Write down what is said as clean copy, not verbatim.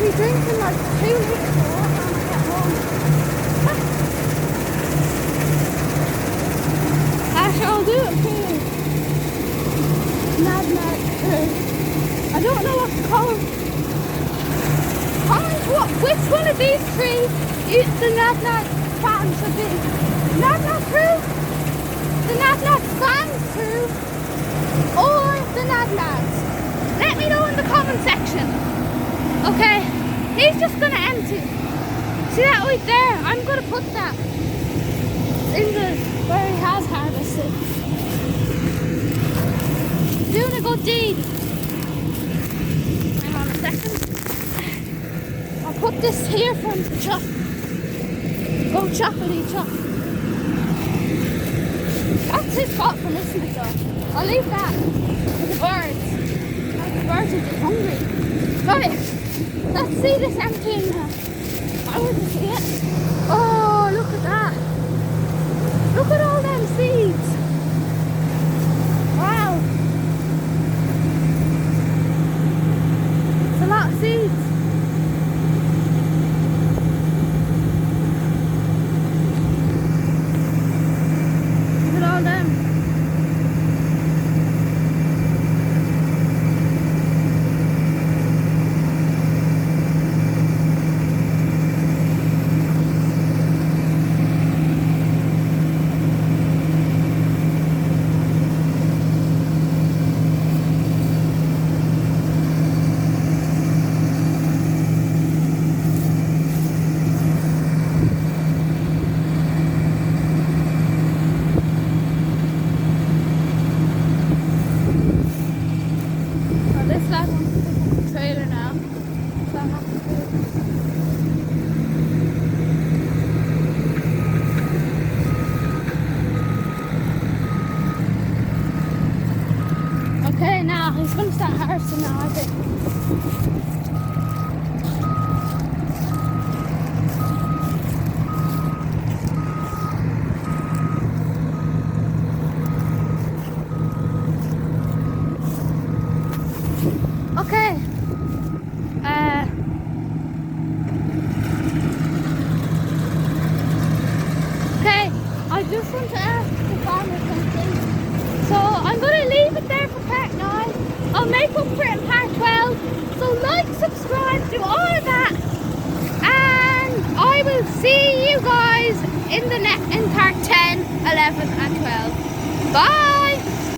be drinking like 2 litres of water when I get home. Actually, I'll do it too. Nad Crew. I don't know what to call it. Comment which one of these three the Nad fans have been. Nad Crew, the Nad fans crew, or the Nads. Let me know in the comment section. Okay, he's just gonna empty. See that right there? I'm gonna put that in the where he has harvested. Doing a good deed. Hang on a second. I'll put this here for him to chop. Go choppity chop. That's his fault for missing it though. I'll leave that for the birds. The birds are just hungry. Right, let's see this emptying now. I want to see it. Oh, look at that. Look at all them seeds. Wow. It's a lot of seeds. Look at all them. Okay, now he's going to start harvesting now, I think. Okay. Okay, I just want to ask the farmer something. So I'm going to leave it there for part 9. I'll make up for it in part 12. So like, subscribe, do all of that. And I will see you guys in part 10, 11 and 12. Bye!